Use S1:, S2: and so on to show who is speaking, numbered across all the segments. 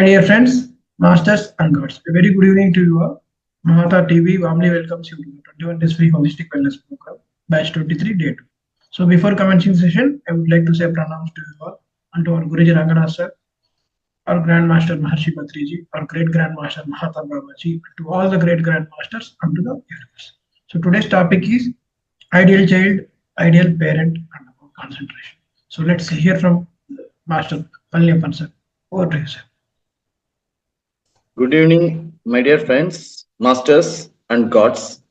S1: My dear friends, masters and gods, a very good evening to you all. Mahavatar TV warmly welcomes you to the 21 Days Free Holistic Wellness Program, batch 23, day 2. So before commencing session, I would like to say pranams to you all and to our Guruji Ranganath sir, our Grandmaster Maharshi Patriji, our great Grandmaster Mahavatar Babaji, to all the great Grandmasters and to the universe. So today's topic is ideal child, ideal parent and about concentration. So let's hear from Master Palniappan sir. Over to you, sir.
S2: Good evening, my dear friends, masters and gods.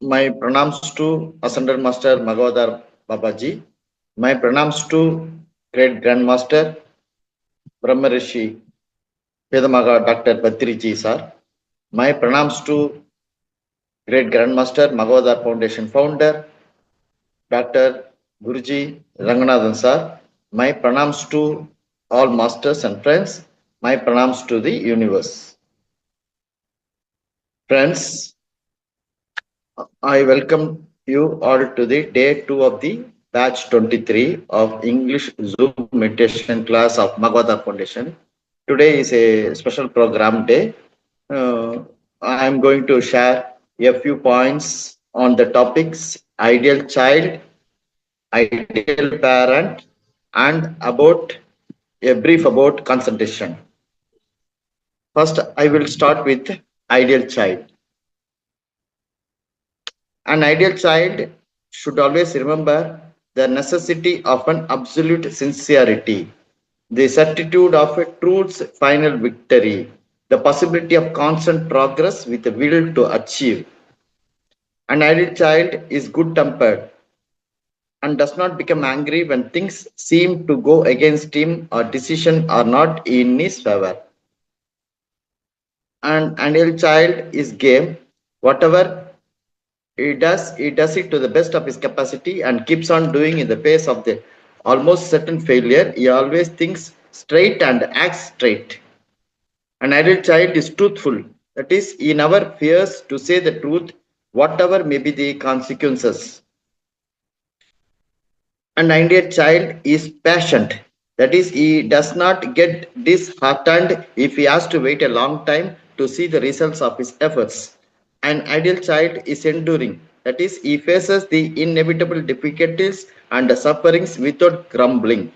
S2: My pranams to Ascended Master Mahavatar Babaji. My pranams to Great Grandmaster Brahma Rishi Vedamaga Dr. Batriji sir. My pranams to Great Grandmaster Mahavatar Foundation founder Dr. Guruji Ranganathan sir. My pranams to all masters and friends. My pranams to the universe. Friends, I welcome you all to the day 2 of the batch 23 of English Zoom meditation class of Mahavatar Foundation. Today is a special program day. I am going to share a few points on the topics ideal child, ideal parent, and about a brief about concentration. First, I will start with ideal child. An ideal child should always remember the necessity of an absolute sincerity, the certitude of a truth's final victory, the possibility of constant progress with the will to achieve. An ideal child is good tempered and does not become angry when things seem to go against him or decisions are not in his favor. An ideal child is game, whatever he does it to the best of his capacity and keeps on doing in the face of the almost certain failure. He always thinks straight and acts straight. An ideal child is truthful. That is, he never fears to say the truth, whatever may be the consequences. An ideal child is patient. That is, he does not get disheartened if he has to wait a long time to see the results of his efforts. An ideal child is enduring. That is, he faces the inevitable difficulties and sufferings without grumbling.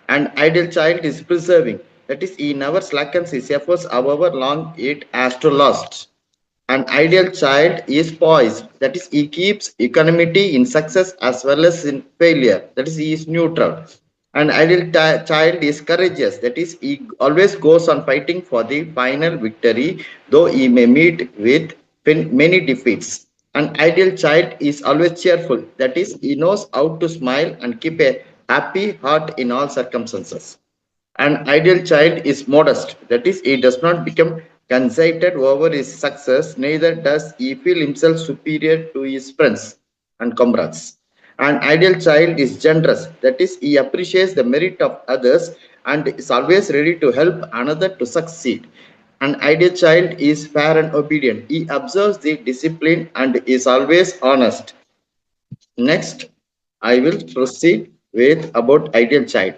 S2: An ideal child is preserving. That is, he never slackens his efforts however long it has to last. An ideal child is poised. That is, he keeps equanimity in success as well as in failure. That is, he is neutral. An ideal child is courageous. That is, he always goes on fighting for the final victory, though he may meet with many defeats. An ideal child is always cheerful. That is, he knows how to smile and keep a happy heart in all circumstances. An ideal child is modest. That is, he does not become conceited over his success, neither does he feel himself superior to his friends and comrades. An ideal child is generous. That is, he appreciates the merit of others and is always ready to help another to succeed. An ideal child is fair and obedient. He observes the discipline and is always honest. Next, I will proceed with about ideal child.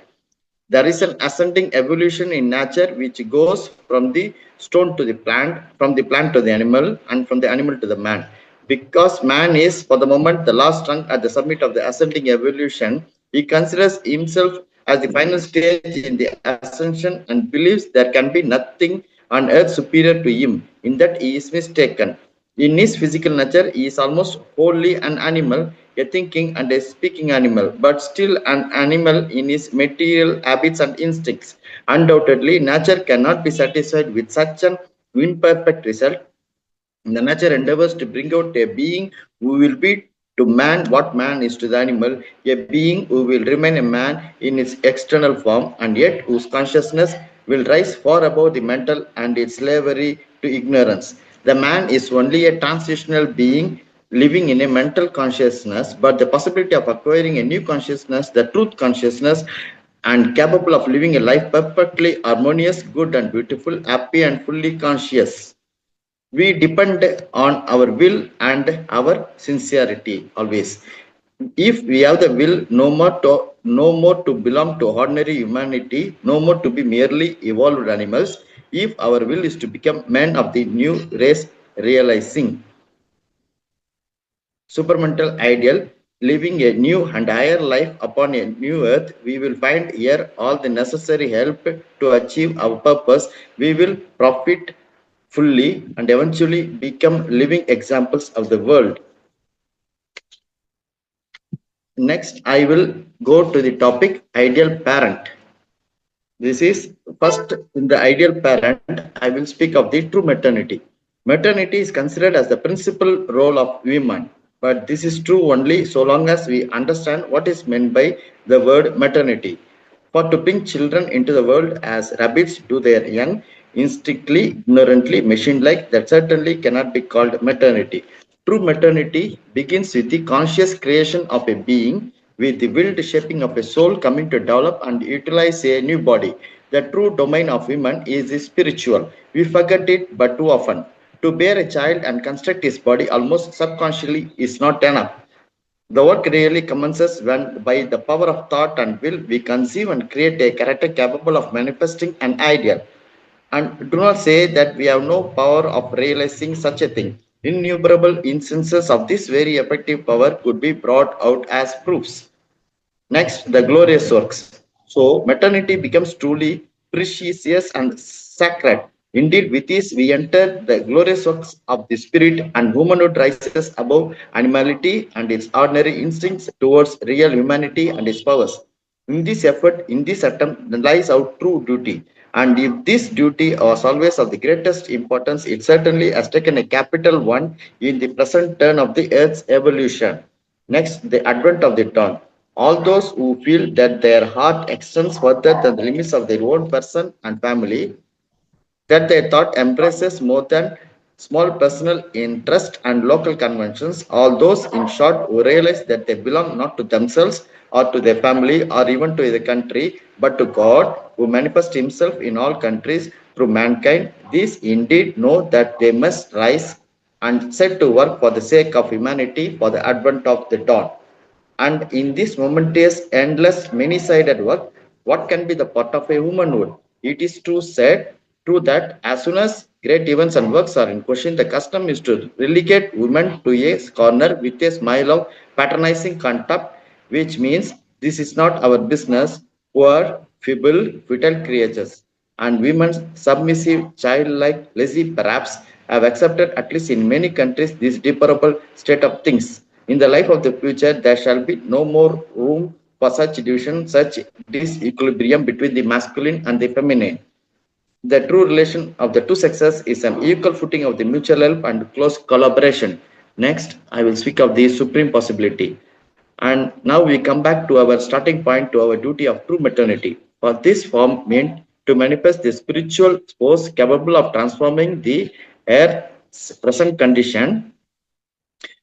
S2: There is an ascending evolution in nature which goes from the stone to the plant, from the plant to the animal, and from the animal to the man. Because man is, for the moment, the last rung at the summit of the ascending evolution, he considers himself as the final stage in the ascension and believes there can be nothing on earth superior to him. In that, he is mistaken. In his physical nature, he is almost wholly an animal, a thinking and a speaking animal, but still an animal in his material habits and instincts. Undoubtedly, nature cannot be satisfied with such an imperfect result. The nature endeavors to bring out a being who will be to man what man is to the animal, a being who will remain a man in its external form and yet whose consciousness will rise far above the mental and its slavery to ignorance. The man is only a transitional being living in a mental consciousness, but the possibility of acquiring a new consciousness, the truth consciousness, and capable of living a life perfectly harmonious, good and beautiful, happy and fully conscious. We depend on our will and our sincerity always. If we have the will, no more to belong to ordinary humanity, no more to be merely evolved animals, if our will is to become men of the new race, realizing supramental ideal, living a new and higher life upon a new earth, we will find here all the necessary help to achieve our purpose. We will profit fully and eventually become living examples of the world. Next, I will go to the topic ideal parent. This is first in the ideal parent, I will speak of the true maternity. Maternity is considered as the principal role of women, but this is true only so long as we understand what is meant by the word maternity. For to bring children into the world as rabbits do their young, instinctively, ignorantly, machine like, that certainly cannot be called maternity. True maternity begins with the conscious creation of a being, with the willed shaping of a soul coming to develop and utilize a new body. The true domain of women is spiritual. We forget it but too often. To bear a child and construct his body almost subconsciously is not enough. The work really commences when, by the power of thought and will, we conceive and create a character capable of manifesting an ideal. And do not say that we have no power of realizing such a thing. Innumerable instances of this very effective power could be brought out as proofs. Next, the glorious works. So, maternity becomes truly precious and sacred. Indeed, with this, we enter the glorious works of the spirit, and womanhood rises above animality and its ordinary instincts towards real humanity and its powers. In this effort, in this attempt, lies our true duty. And if this duty was always of the greatest importance, it certainly has taken a capital one in the present turn of the earth's evolution. Next, the advent of the dawn. All those who feel that their heart extends further than the limits of their own person and family, that their thought embraces more than small personal interest and local conventions, all those, in short, who realize that they belong not to themselves or to their family or even to the country, but to God, who manifests himself in all countries through mankind, these indeed know that they must rise and set to work for the sake of humanity for the advent of the dawn. And in this momentous, endless, many-sided work, what can be the part of a womanhood? It is true that as soon as great events and works are in question, the custom is to relegate women to a corner with a smile of patronizing contempt, which means this is not our business, poor, feeble, futile creatures. And women, submissive, childlike, lazy perhaps, have accepted, at least in many countries, this deplorable state of things. In the life of the future, there shall be no more room for such division, such disequilibrium between the masculine and the feminine. The true relation of the two sexes is an equal footing of the mutual help and close collaboration. Next, I will speak of the supreme possibility. And now we come back to our starting point, to our duty of true maternity. For this form meant to manifest the spiritual force capable of transforming the earth's present condition.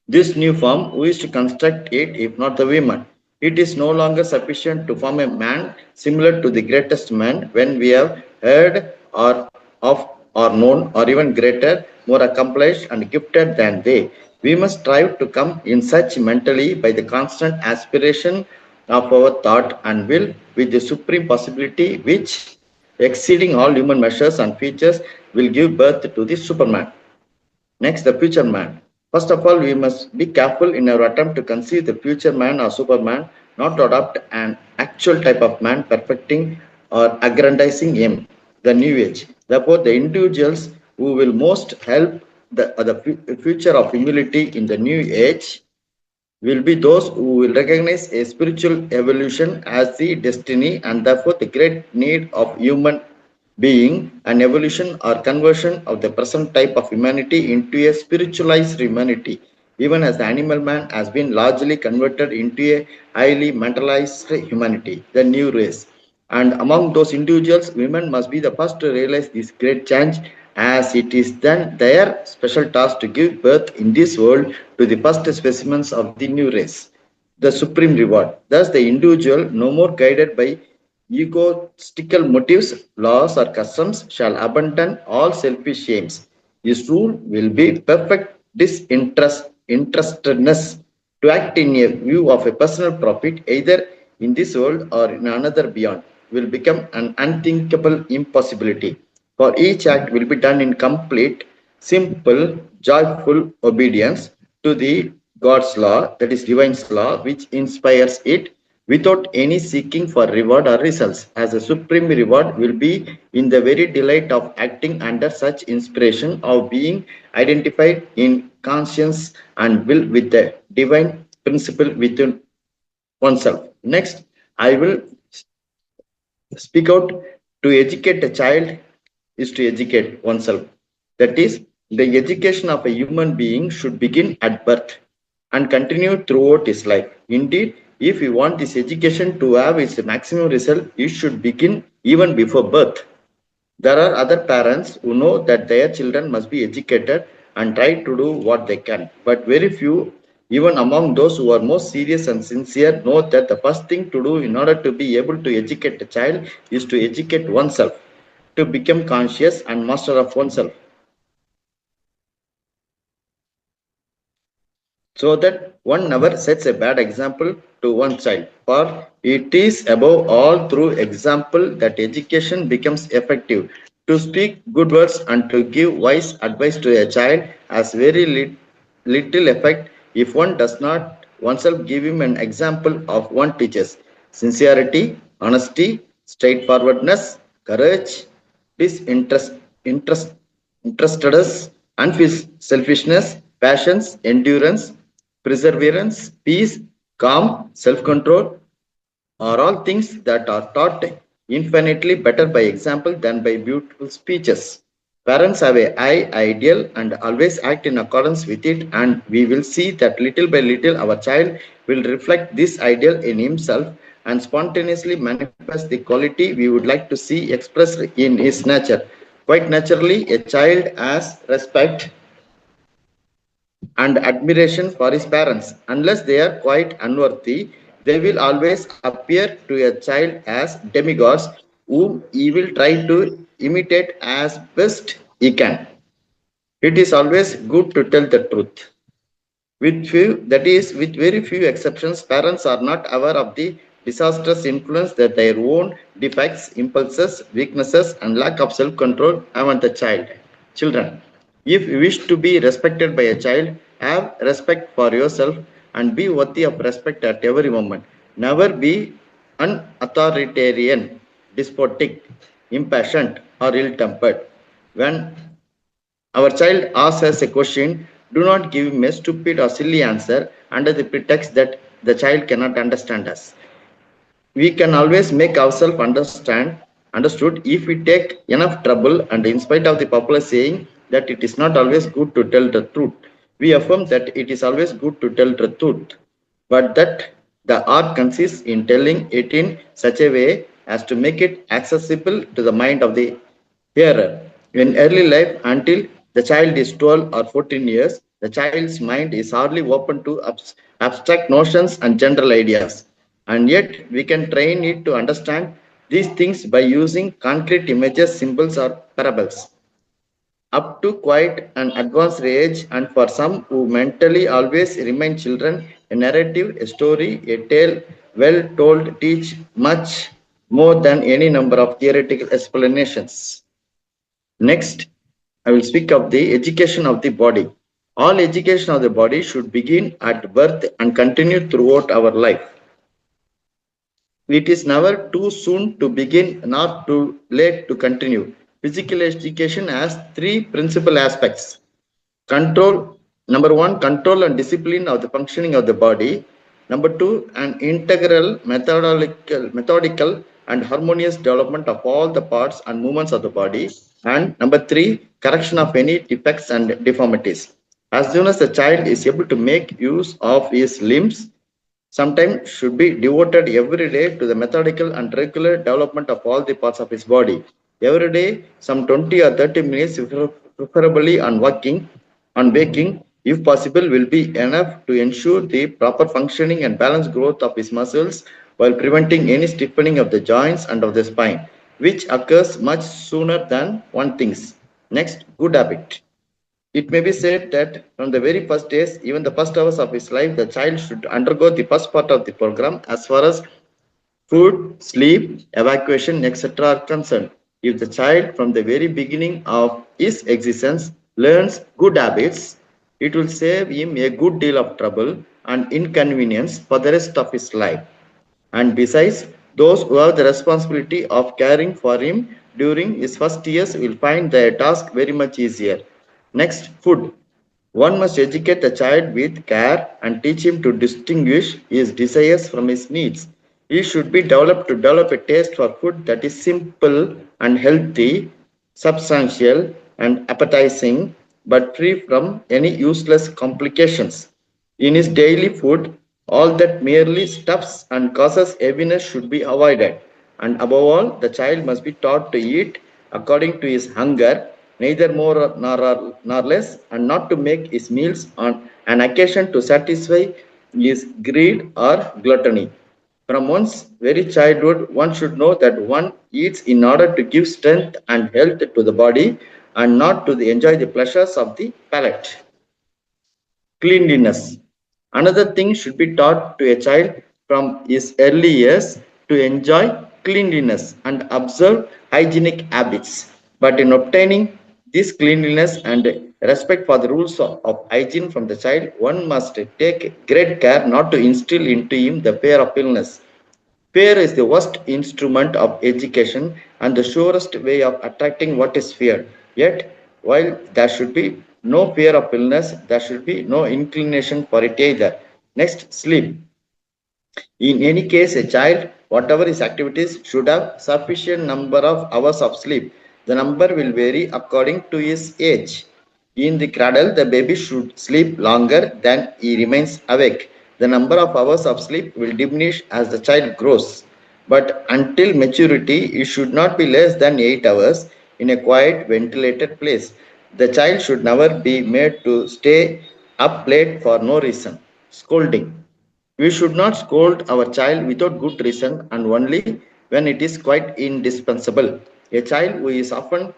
S2: This new form, who is to construct it if not the women? It is no longer sufficient to form a man similar to the greatest man when we have heard or of or known or even greater, more accomplished and gifted than they. We must strive to come in such mentally by the constant aspiration of our thought and will with the supreme possibility which, exceeding all human measures and features, will give birth to the Superman. Next, the future man. First of all, we must be careful in our attempt to conceive the future man or superman, not to adopt an actual type of man perfecting or aggrandizing him, the new age. Therefore, the individuals who will most help the future of humility in the new age will be those who will recognize a spiritual evolution as the destiny and therefore the great need of human being, an evolution or conversion of the present type of humanity into a spiritualized humanity, even as the animal man has been largely converted into a highly mentalized humanity, the new race. And among those individuals, women must be the first to realize this great change, as it is then their special task to give birth in this world to the first specimens of the new race, the supreme reward. Thus, the individual, no more guided by egotistical motives, laws, or customs, shall abandon all selfish aims. His rule will be perfect disinterestedness to act in a view of a personal profit, either in this world or in another beyond will become an unthinkable impossibility. For each act will be done in complete, simple, joyful obedience to the God's law, that is divine's law, which inspires it without any seeking for reward or results, as a supreme reward will be in the very delight of acting under such inspiration of being identified in conscience and will with the divine principle within oneself. Next, I will speak out. To educate a child is to educate oneself. That is, the education of a human being should begin at birth and continue throughout his life. Indeed, if we want this education to have its maximum result, it should begin even before birth. There are other parents who know that their children must be educated and try to do what they can, but very few, even among those who are most serious and sincere, know that the first thing to do in order to be able to educate a child is to educate oneself, to become conscious and master of oneself, so that one never sets a bad example to one child. For it is above all through example that education becomes effective. To speak good words and to give wise advice to a child has very little effect if one does not oneself give him an example of one teaches sincerity, honesty, straightforwardness, courage, disinterest, interest, interestedness, unselfishness, passions, endurance, perseverance, peace, calm, self control are all things that are taught infinitely better by example than by beautiful speeches. Parents have a high ideal and always act in accordance with it, and we will see that little by little our child will reflect this ideal in himself and spontaneously manifest the quality we would like to see expressed in his nature. Quite naturally, a child has respect and admiration for his parents. Unless they are quite unworthy, they will always appear to a child as demigods whom he will try to imitate as best he can. It is always good to tell the truth. With few, that is, with very few exceptions, parents are not aware of the disastrous influence that their own defects, impulses, weaknesses, and lack of self-control have on the children. If you wish to be respected by a child, have respect for yourself and be worthy of respect at every moment. Never be unauthoritarian, despotic, impatient, or ill-tempered. When our child asks us a question, do not give him a stupid or silly answer under the pretext that the child cannot understand us. We can always make ourselves understood if we take enough trouble, and in spite of the popular saying that it is not always good to tell the truth, we affirm that it is always good to tell the truth, but that the art consists in telling it in such a way as to make it accessible to the mind of the hearer. In early life, until the child is 12 or 14 years, the child's mind is hardly open to abstract notions and general ideas. And yet, we can train it to understand these things by using concrete images, symbols, or parables. Up to quite an advanced age, and for some who mentally always remain children, a narrative, a story, a tale well told teach much more than any number of theoretical explanations. Next, I will speak of the education of the body. All education of the body should begin at birth and continue throughout our life. It is never too soon to begin nor too late to continue. Physical education has three principal aspects. Control, number one, control and discipline of the functioning of the body. Number two, an integral, methodical and harmonious development of all the parts and movements of the body. And number three, correction of any defects and deformities. As soon as the child is able to make use of his limbs, sometimes should be devoted every day to the methodical and regular development of all the parts of his body. Every day, some 20 or 30 minutes, preferably on walking, on waking, if possible, will be enough to ensure the proper functioning and balanced growth of his muscles while preventing any stiffening of the joints and of the spine, which occurs much sooner than one thinks. Next, good habit. It may be said that from the very first days, even the first hours of his life, the child should undergo the first part of the program as far as Food, sleep, evacuation, etc. are concerned. If the child from the very beginning of his existence learns good habits, it will save him a good deal of trouble and inconvenience for the rest of his life. And besides, those who have the responsibility of caring for him during his first years will find their task very much easier. Next, food. One must educate the child with care and teach him to distinguish his desires from his needs. He should be developed to develop a taste for food that is simple and healthy, substantial and appetizing, but free from any useless complications. In his daily food, all that merely stuffs and causes heaviness should be avoided. And above all, the child must be taught to eat according to his hunger, neither more nor less, and not to make his meals on an occasion to satisfy his greed or gluttony. From one's very childhood, one should know that one eats in order to give strength and health to the body and not to enjoy the pleasures of the palate. Cleanliness. Another thing should be taught to a child from his early years to enjoy cleanliness and observe hygienic habits. But in obtaining this cleanliness and respect for the rules of hygiene from the child, one must take great care not to instill into him the fear of illness. Fear is the worst instrument of education and the surest way of attracting what is feared. Yet, while there should be no fear of illness, there should be no inclination for it either. Next, sleep. In any case, a child, whatever his activities, should have sufficient number of hours of sleep. The number will vary according to his age. In the cradle, the baby should sleep longer than he remains awake. The number of hours of sleep will diminish as the child grows. But until maturity, it should not be less than 8 hours in a quiet, ventilated place. The child should never be made to stay up late for no reason. Scolding. We should not scold our child without good reason and only when it is quite indispensable. A child who is often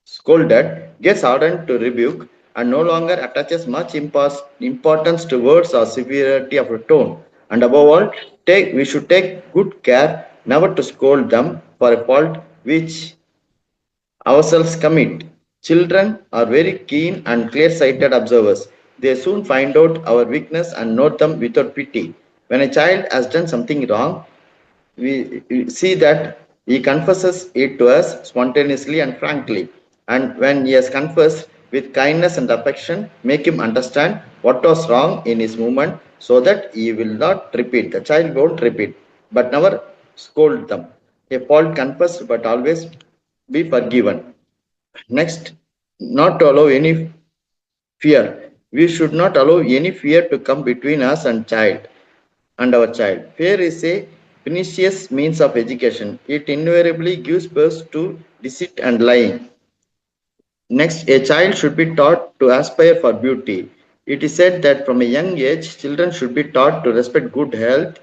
S2: scolded gets hardened to rebuke and no longer attaches much importance to words or severity of a tone. And above all, we should take good care never to scold them for a fault which ourselves commit. Children are very keen and clear sighted observers. They soon find out our weakness and note them without pity. When a child has done something wrong, we see that he confesses it to us spontaneously and frankly. And when he has confessed with kindness and affection, make him understand what was wrong in his movement so that he will not repeat. The child won't repeat, but never scold them. A fault confessed, but always be forgiven. Next, not to allow any fear. We should not allow any fear to come between us and our child. Fear is a pernicious means of education. It invariably gives birth to deceit and lying. Next, a child should be taught to aspire for beauty. It is said that from a young age, children should be taught to respect good health,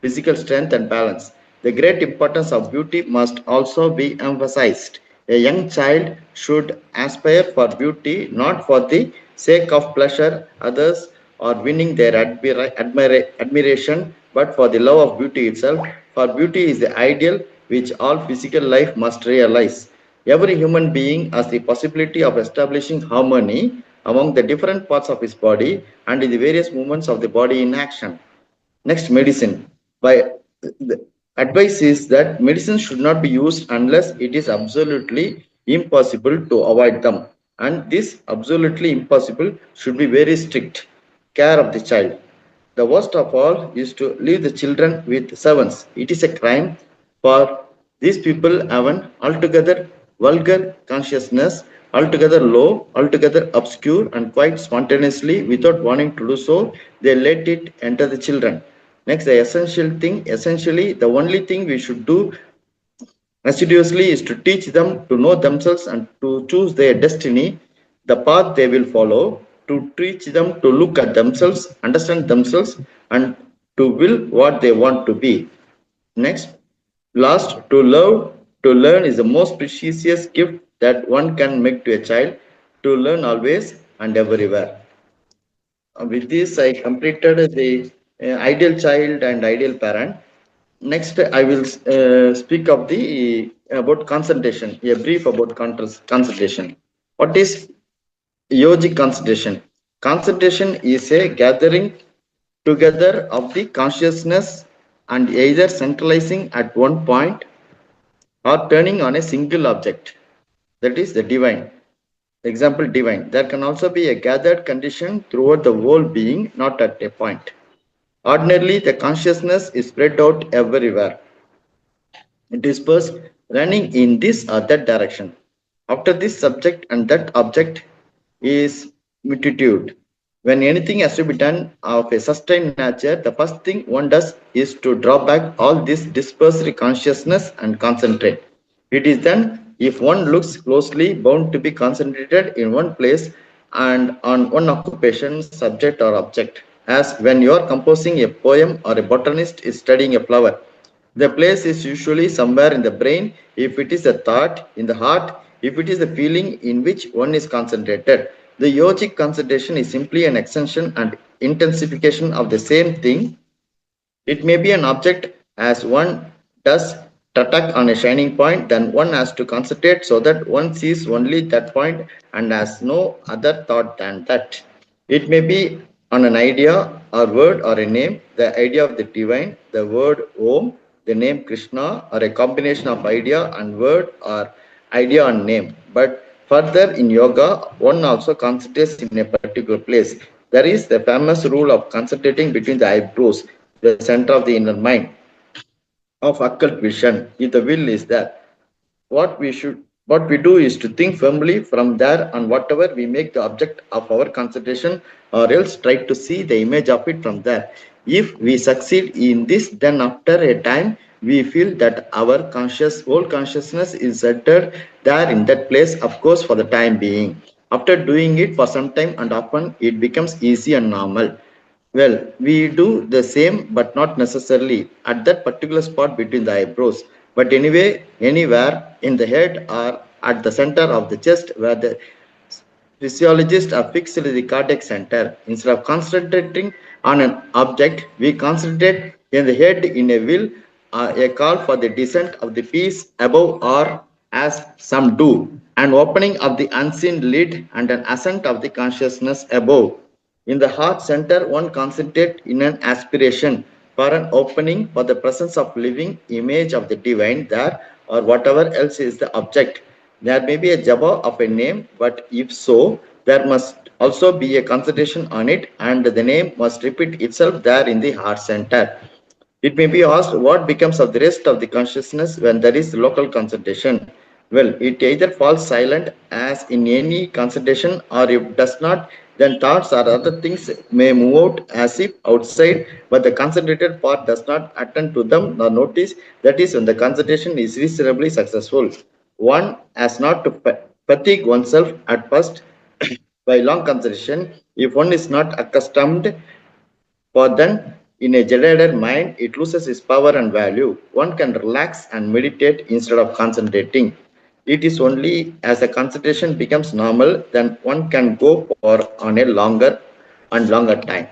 S2: physical strength, and balance. The great importance of beauty must also be emphasized. A young child should aspire for beauty not for the sake of pleasure others or winning their admiration, but for the love of beauty itself. For beauty is the ideal which all physical life must realize. Every human being has the possibility of establishing harmony among the different parts of his body and in the various movements of the body in action. Next, medicine. By the advice is that medicine should not be used unless it is absolutely impossible to avoid them. And this absolutely impossible should be very strict care of the child. The worst of all is to leave the children with servants. It is a crime for these people have an altogether vulgar consciousness, altogether low, altogether obscure, and quite spontaneously, without wanting to do so, they let it enter the children. Next, the essentially, the only thing we should do assiduously is to teach them to know themselves and to choose their destiny, the path they will follow, to teach them to look at themselves, understand themselves, and to will what they want to be. Next, last, to learn is the most precious gift that one can make to a child, to learn always and everywhere. With this, I completed the ideal child and ideal parent. Next, I will speak of the about concentration. A brief about concentration. What is yogic concentration? Concentration is a gathering together of the consciousness and either centralizing at one point or turning on a single object. That is the divine. Example divine. There can also be a gathered condition throughout the whole being, not at a point. Ordinarily, the consciousness is spread out everywhere, dispersed, running in this or that direction. After this subject and that object is multitude. When anything has to be done of a sustained nature, the first thing one does is to draw back all this dispersed consciousness and concentrate. It is then, if one looks closely, bound to be concentrated in one place and on one occupation, subject or object. As when you are composing a poem or a botanist is studying a flower, the place is usually somewhere in the brain, if it is a thought, in the heart, if it is a feeling in which one is concentrated. The yogic concentration is simply an extension and intensification of the same thing. It may be an object as one does attack on a shining point, then one has to concentrate so that one sees only that point and has no other thought than that. It may be on an idea or word or a name, the idea of the divine, the word Om, the name Krishna, or a combination of idea and word or idea and name. But further in yoga, one also concentrates in a particular place. There is the famous rule of concentrating between the eyebrows, the center of the inner mind of occult vision. If the will is there, what we do is to think firmly from there on whatever we make the object of our concentration, or else try to see the image of it from there. If we succeed in this, then after a time we feel that our whole consciousness is centered there in that place, of course for the time being. After doing it for some time and often, it becomes easy and normal. Well, we do the same, but not necessarily at that particular spot between the eyebrows, but anyway, anywhere in the head or at the center of the chest where the physiologists are fixed in the cardiac center. Instead of concentrating on an object, we concentrate in the head in a will, a call for the descent of the peace above, or as some do, an opening of the unseen lid and an ascent of the consciousness above. In the heart center, one concentrates in an aspiration for an opening for the presence of living image of the divine there, or whatever else is the object. There may be a japa of a name, but if so, there must also be a concentration on it, and the name must repeat itself there in the heart center. It may be asked what becomes of the rest of the consciousness when there is local concentration. Well, it either falls silent as in any concentration, or if does not, then thoughts or other things may move out as if outside, but the concentrated part does not attend to them nor notice. That is when the concentration is reasonably successful. One has not to fatigue oneself at first by long concentration if one is not accustomed, for then, in a jaded mind, it loses its power and value. One can relax and meditate instead of concentrating. It is only as the concentration becomes normal, then one can go for on a longer and longer time.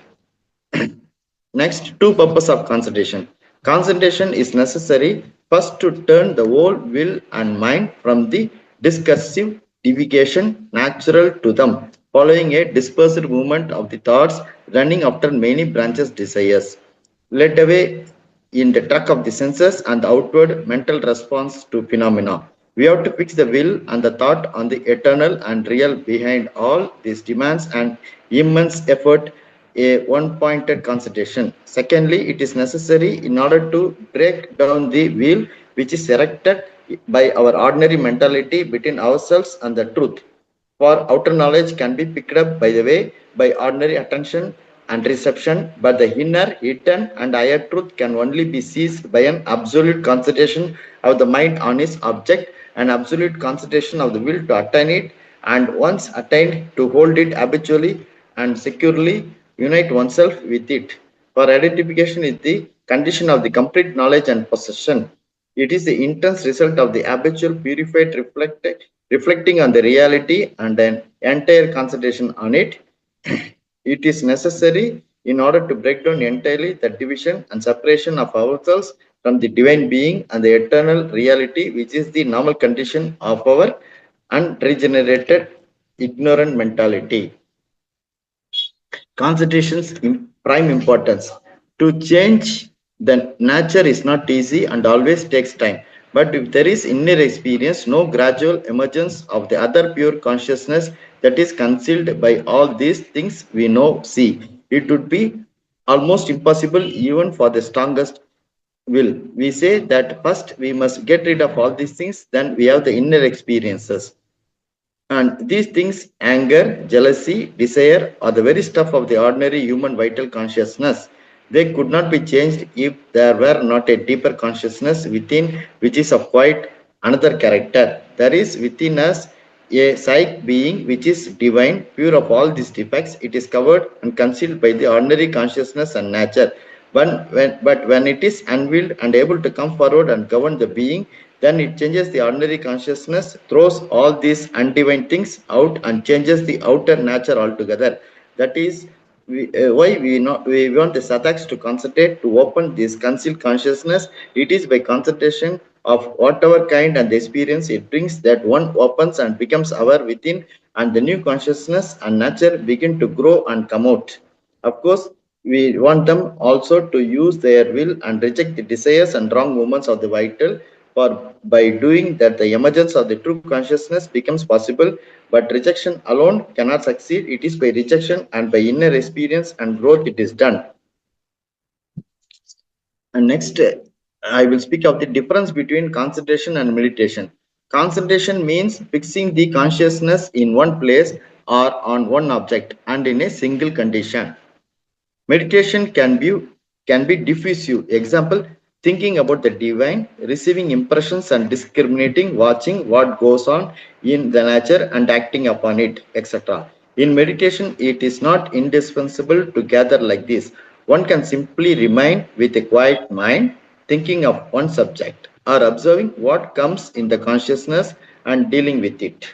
S2: Next, two purposes of concentration. Concentration is necessary first to turn the whole will and mind from the discursive deviation natural to them, following a dispersed movement of the thoughts running after many branches desires, led away in the track of the senses and the outward mental response to phenomena. We have to fix the will and the thought on the eternal and real behind all these demands and immense effort a one-pointed concentration. Secondly, it is necessary in order to break down the wheel which is erected by our ordinary mentality between ourselves and the truth. For outer knowledge can be picked up by the way by ordinary attention and reception, but the inner, hidden, and higher truth can only be seized by an absolute concentration of the mind on its object, an absolute concentration of the will to attain it, and once attained, to hold it habitually and securely, unite oneself with it. For identification is the condition of the complete knowledge and possession. It is the intense result of the habitual purified reflecting on the reality and an entire concentration on it. It is necessary in order to break down entirely the division and separation of ourselves from the divine being and the eternal reality, which is the normal condition of our unregenerated, ignorant mentality. Concentration's prime importance. To change the nature is not easy and always takes time. But if there is inner experience, no gradual emergence of the other pure consciousness that is concealed by all these things we know, see, it would be almost impossible even for the strongest will. We say that first we must get rid of all these things, then we have the inner experiences. And these things, anger, jealousy, desire, are the very stuff of the ordinary human vital consciousness. They could not be changed if there were not a deeper consciousness within, which is of quite another character. There is within us a psychic being which is divine, pure of all these defects. It is covered and concealed by the ordinary consciousness and nature. But when it is unveiled and able to come forward and govern the being, then it changes the ordinary consciousness, throws all these undivine things out, and changes the outer nature altogether. That is why we want the sadhaks to concentrate to open this concealed consciousness. It is by concentration of whatever kind and the experience it brings that one opens and becomes aware within, and the new consciousness and nature begin to grow and come out. Of course, we want them also to use their will and reject the desires and wrong movements of the vital, for by doing that the emergence of the true consciousness becomes possible. But rejection alone cannot succeed. It is by rejection and by inner experience and growth it is done. And next, I will speak of the difference between concentration and meditation. Concentration means fixing the consciousness in one place or on one object and in a single condition. Meditation can be diffusive. Example, thinking about the divine, receiving impressions and discriminating, watching what goes on in the nature and acting upon it, etc. In meditation, it is not indispensable to gather like this. One can simply remain with a quiet mind, thinking of one subject or observing what comes in the consciousness and dealing with it.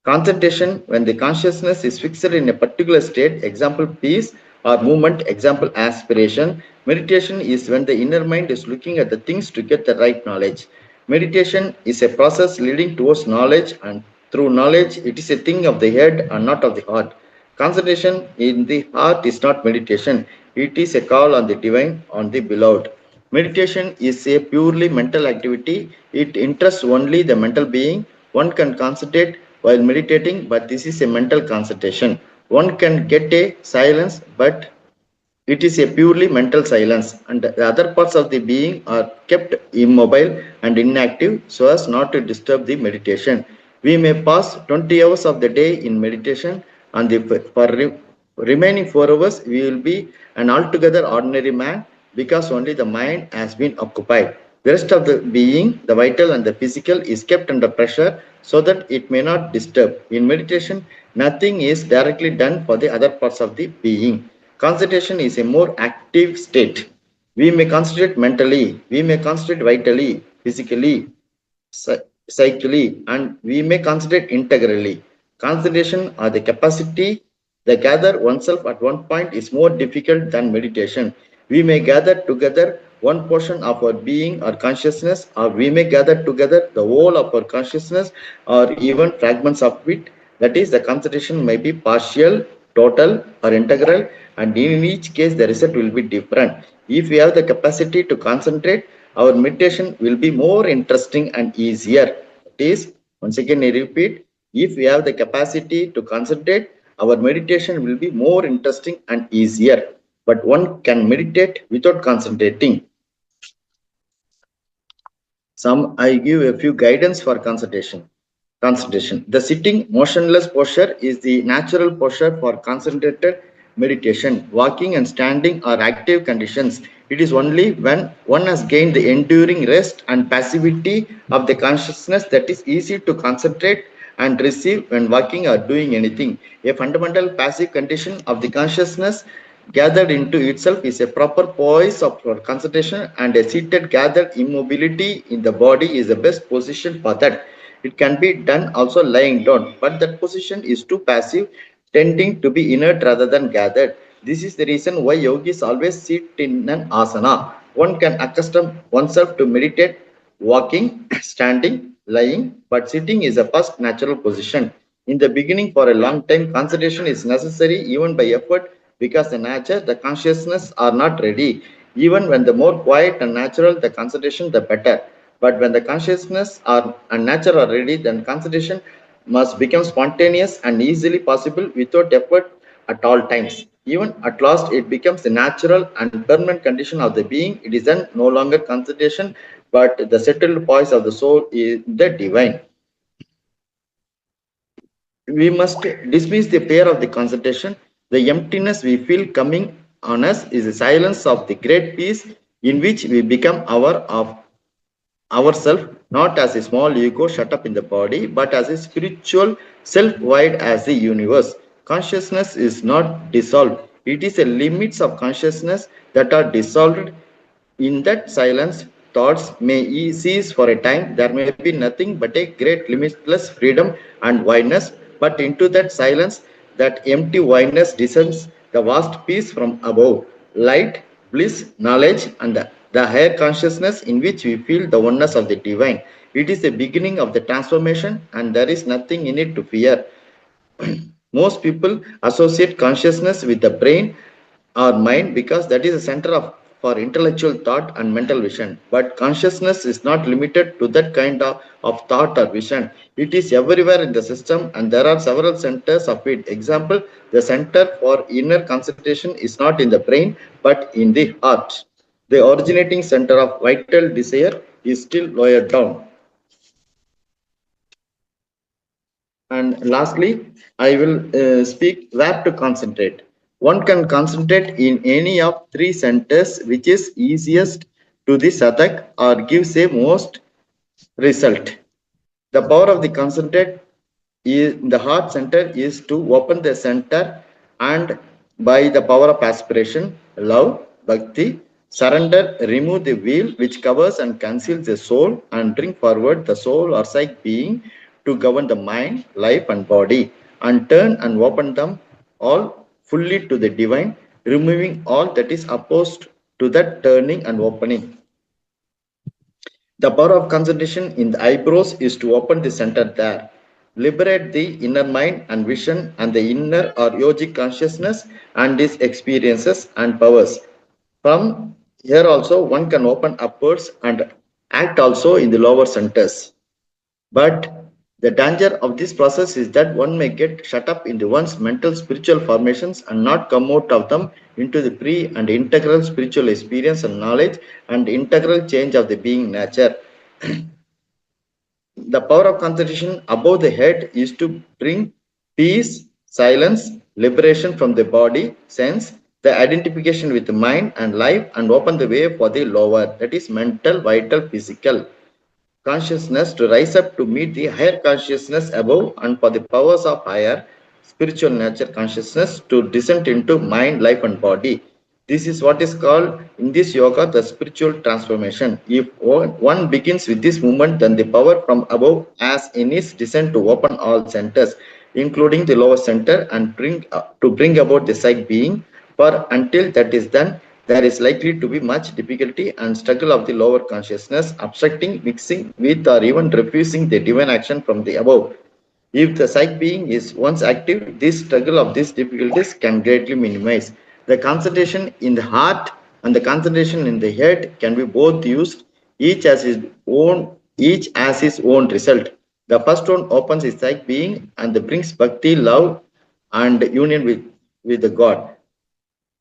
S2: Concentration, when the consciousness is fixed in a particular state, example peace, or movement, example aspiration. Meditation is when the inner mind is looking at the things to get the right knowledge. Meditation is a process leading towards knowledge, and through knowledge, it is a thing of the head and not of the heart. Concentration in the heart is not meditation, it is a call on the divine, on the beloved. Meditation is a purely mental activity. It interests only the mental being. One can concentrate while meditating, but this is a mental concentration. One can get a silence, but it is a purely mental silence, and the other parts of the being are kept immobile and inactive so as not to disturb the meditation. We may pass 20 hours of the day in meditation, and for remaining 4 hours, we will be an altogether ordinary man because only the mind has been occupied. The rest of the being, the vital and the physical, is kept under pressure so that it may not disturb. In meditation, nothing is directly done for the other parts of the being. Concentration is a more active state. We may concentrate mentally, we may concentrate vitally, physically, psychically, and we may concentrate integrally. Concentration or the capacity to gather oneself at one point is more difficult than meditation. We may gather together one portion of our being or consciousness, or we may gather together the whole of our consciousness or even fragments of it. That is, the concentration may be partial, total, or integral, and in each case the result will be different. If we have the capacity to concentrate, our meditation will be more interesting and easier. That is, once again I repeat, if we have the capacity to concentrate, our meditation will be more interesting and easier. But one can meditate without concentrating. I give a few guidance for concentration. Concentration. The sitting motionless posture is the natural posture for concentrated meditation. Walking and standing are active conditions. It is only when one has gained the enduring rest and passivity of the consciousness that is easy to concentrate and receive when walking or doing anything. A fundamental passive condition of the consciousness gathered into itself is a proper poise of concentration, and a seated gathered immobility in the body is the best position for that. It can be done also lying down, but that position is too passive, tending to be inert rather than gathered. This is the reason why yogis always sit in an asana. One can accustom oneself to meditate, walking, standing, lying, but sitting is a first natural position. In the beginning, for a long time, concentration is necessary even by effort because the nature, the consciousness are not ready. Even when the more quiet and natural the concentration, the better. But when the consciousness are and nature are ready, then concentration must become spontaneous and easily possible without effort at all times. Even at last, it becomes the natural and permanent condition of the being. It is then no longer concentration, but the settled poise of the soul is the divine. We must dismiss the fear of the concentration. The emptiness we feel coming on us is the silence of the great peace in which we become aware of ourselves, not as a small ego shut up in the body, but as a spiritual self wide as the universe. Consciousness is not dissolved. It is the limits of consciousness that are dissolved. In that silence, thoughts may cease for a time. There may be nothing but a great limitless freedom and wideness. But into that silence, that empty wideness descends the vast peace from above, light, bliss, knowledge, and the higher consciousness in which we feel the oneness of the divine. It is the beginning of the transformation, and there is nothing in it to fear. Most people associate consciousness with the brain or mind because that is the center of for intellectual thought and mental vision. But consciousness is not limited to that kind of thought or vision. It is everywhere in the system and there are several centers of it. Example, the center for inner concentration is not in the brain but in the heart. The originating center of vital desire is still lower down. And lastly, I will speak where to concentrate. One can concentrate in any of three centers, which is easiest to the sadak or gives a most result. The power of the concentrate is the heart center is to open the center and by the power of aspiration, love, bhakti, surrender, remove the veil which covers and conceals the soul and bring forward the soul or psychic being to govern the mind, life and body and turn and open them all fully to the divine, removing all that is opposed to that turning and opening. The power of concentration in the eyebrows is to open the center there, liberate the inner mind and vision and the inner or yogic consciousness and its experiences and powers. From here also one can open upwards and act also in the lower centers. But the danger of this process is that one may get shut up into one's mental spiritual formations and not come out of them into the pre and integral spiritual experience and knowledge and integral change of the being nature. The power of concentration above the head is to bring peace, silence, liberation from the body, sense, the identification with the mind and life, and open the way for the lower, that is mental, vital, physical consciousness to rise up to meet the higher consciousness above and for the powers of higher spiritual nature consciousness to descend into mind, life and body. This is what is called in this yoga the spiritual transformation. If one begins with this movement, then the power from above as in its descent to open all centers, including the lower center, and bring about the psychic being. For until that is done, there is likely to be much difficulty and struggle of the lower consciousness, obstructing, mixing with, or even refusing the divine action from the above. If the psychic being is once active, this struggle of these difficulties can greatly minimize. The concentration in the heart and the concentration in the head can be both used, each as his own result. The first one opens his psychic being and brings bhakti, love, and union with the God.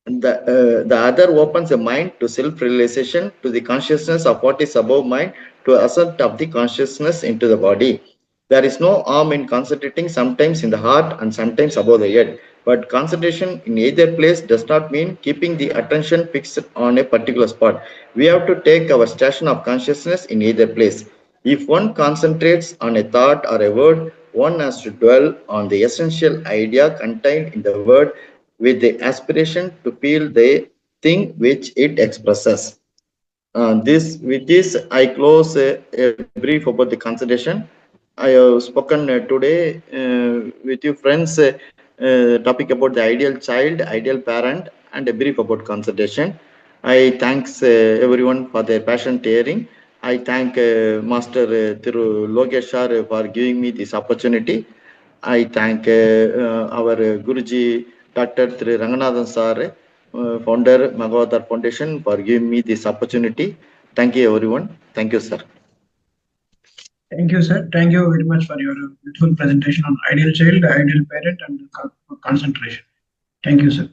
S2: The other opens the mind to self-realization, to the consciousness of what is above mind, to ascent of the consciousness into the body. There is no harm in concentrating sometimes in the heart and sometimes above the head. But concentration in either place does not mean keeping the attention fixed on a particular spot. We have to take our station of consciousness in either place. If one concentrates on a thought or a word, one has to dwell on the essential idea contained in the word with the aspiration to feel the thing which it expresses. With this, I close a brief about the concentration. I have spoken today with you friends topic about the ideal child, ideal parent, and a brief about concentration. I thanks everyone for their passion sharing. I thank Master Thiru Logeshwar for giving me this opportunity. I thank our Guruji, Dr. Thiru Ranganathan Sir, founder Mahavatar Foundation, for giving me this opportunity. Thank you, everyone. Thank you, sir.
S1: Thank you, sir. Thank you very much for your beautiful presentation on ideal child, ideal parent, and concentration. Thank you, sir.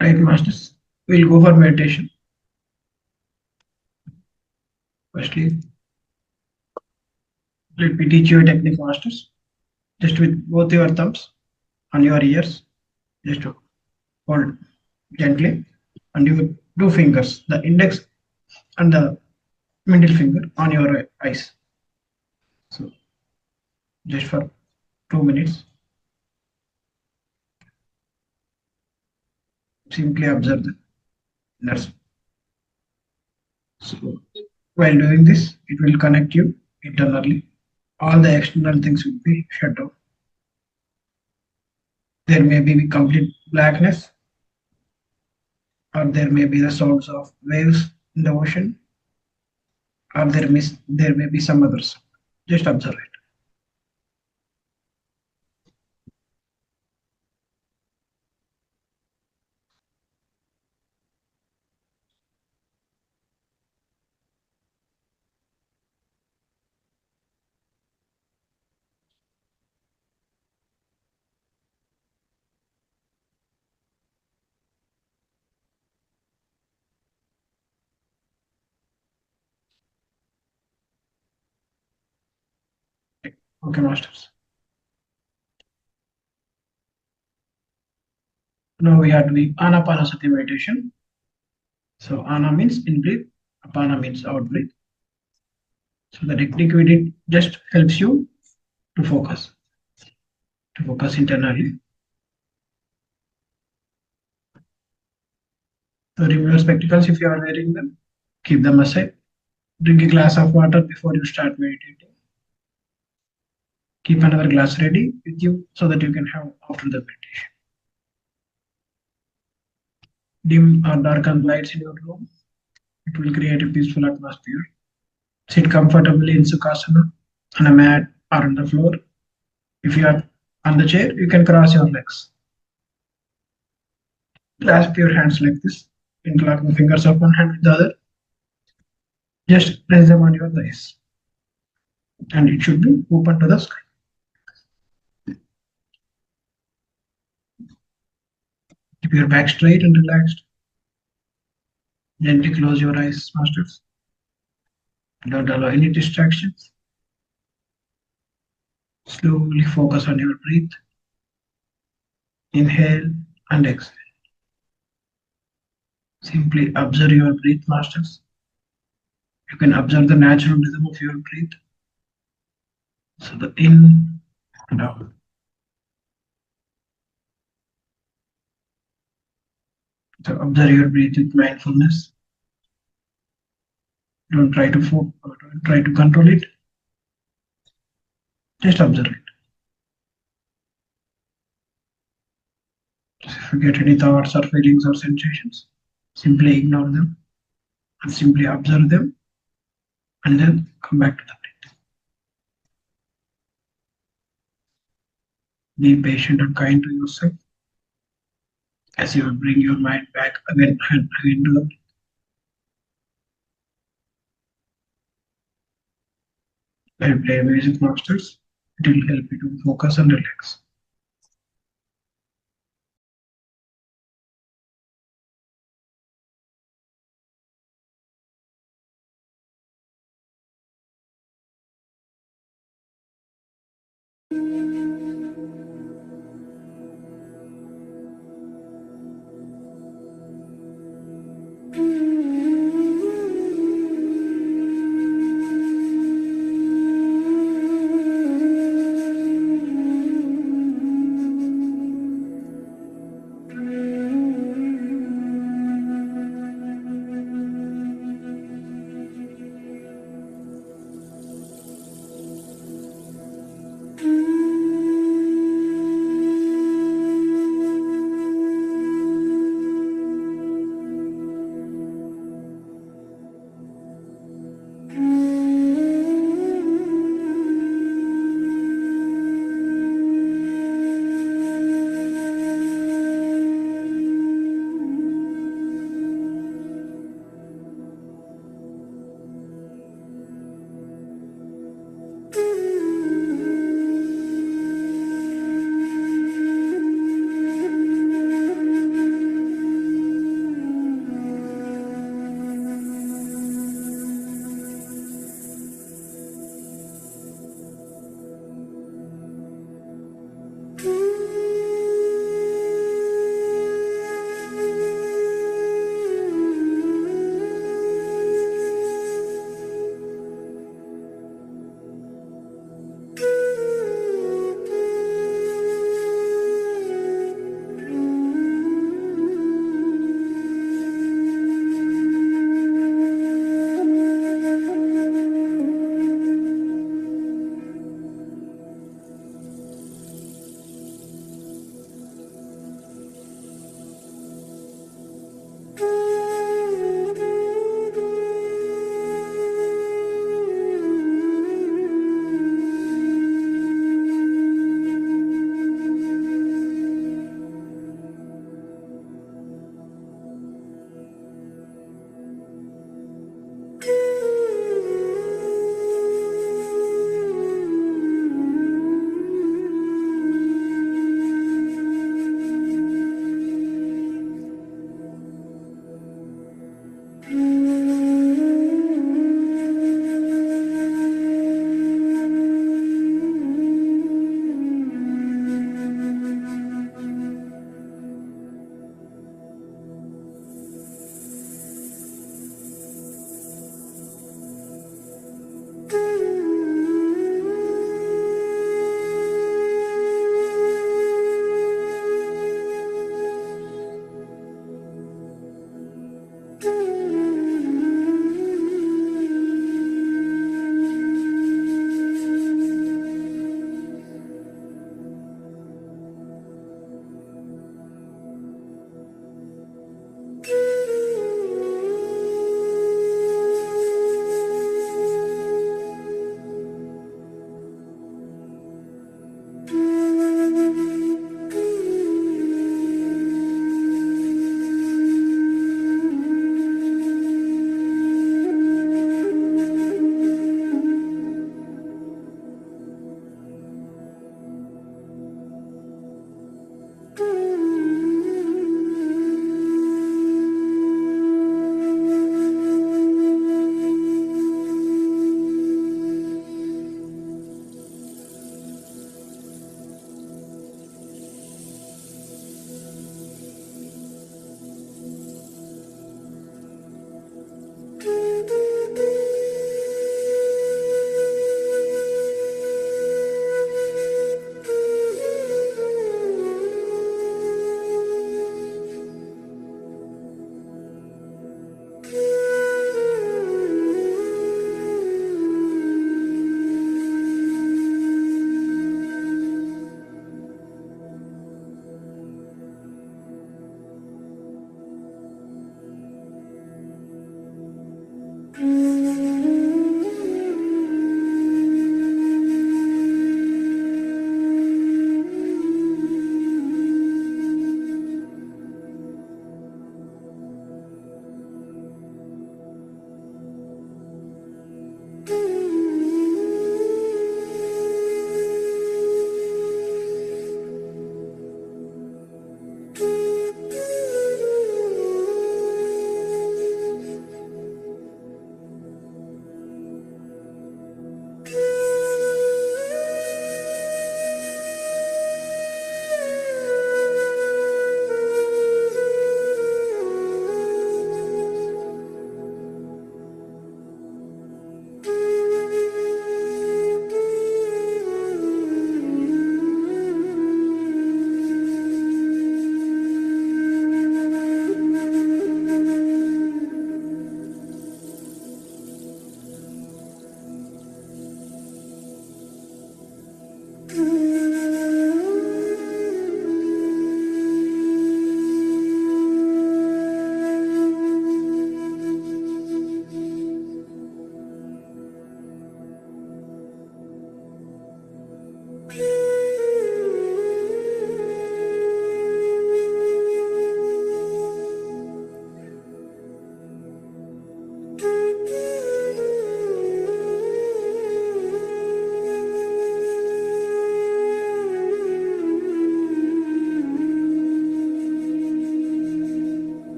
S1: Right, masters. We'll go for meditation. Firstly, let me teach you a technique, masters. Just with both your thumbs on your ears, just to hold gently, and your two fingers, the index and the middle finger, on your eyes. So, just for 2 minutes, simply observe the nurse. So, while doing this, it will connect you internally. All the external things will be shut down. There may be complete blackness, or there may be the sounds of waves in the ocean, or there may be some others. Just observe it. Okay, masters. Now we are doing Anapanasati meditation. So Ana means in breathe, Apana means out breathe. So the technique we did just helps you to focus internally. So remove your spectacles if you are wearing them. Keep them aside. Drink a glass of water before you start meditating. Keep another glass ready with you so that you can have after the meditation. Dim or darken lights in your room. It will create a peaceful atmosphere. Sit comfortably in Sukhasana, on a mat or on the floor. If you are on the chair, you can cross your legs. Clasp your hands like this, interlocking fingers of one hand with the other. Just place them on your thighs. And it should be open to the sky. Keep your back straight and relaxed. Gently close your eyes, masters. Don't allow any distractions. Slowly focus on your breath. Inhale and exhale. Simply observe your breath, masters. You can observe the natural rhythm of your breath. So the in and out. So observe your breath with mindfulness. Don't try to don't try to control it. Just observe it. If you get any thoughts or feelings or sensations, simply ignore them and simply observe them and then come back to the breath. Be patient and kind to yourself as you bring your mind back again and again to the breath. I'll play music, masters. It will help you to focus and relax.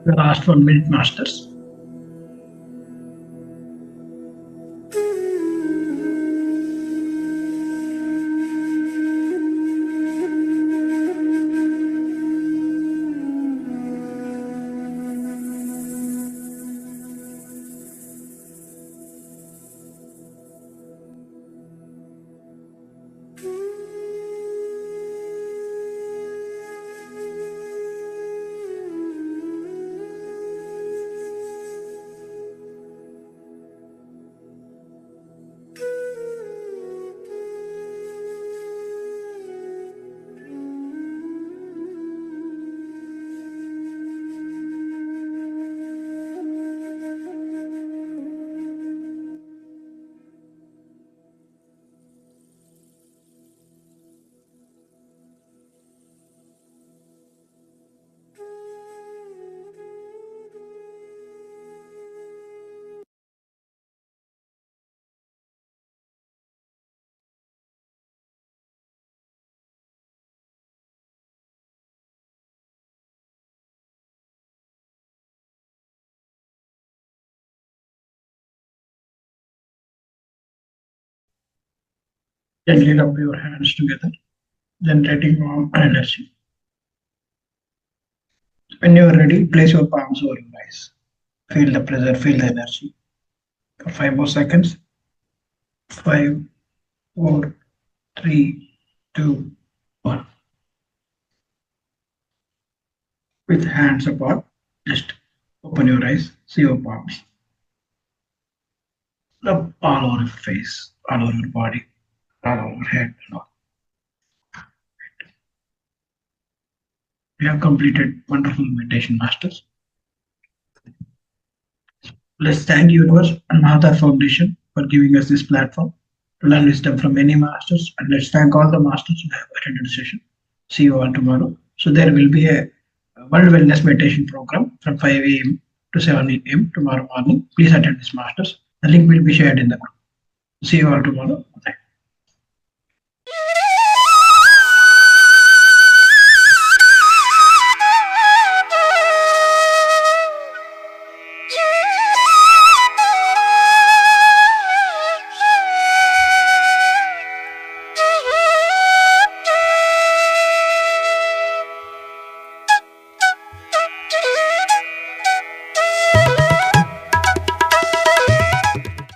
S1: The last 1 minute, masters. Gently rub your hands together, generating warm energy. When you are ready, place your palms over your eyes. Feel the pressure, feel the energy. For 5 more seconds. 5, 4, 3, 2, 1. With hands apart, just open your eyes, see your palms. Rub all over your face, all over your body, all over your head. We have completed wonderful meditation, masters. Let's thank Universe and Mahavatar Foundation for giving us this platform to learn wisdom from many masters. And let's thank all the masters who have attended the session. See you all tomorrow. So there will be a World Wellness Meditation program from 5 a.m. to 7 a.m. tomorrow morning. Please attend this, masters. The link will be shared in the group. See you all tomorrow. Thank you.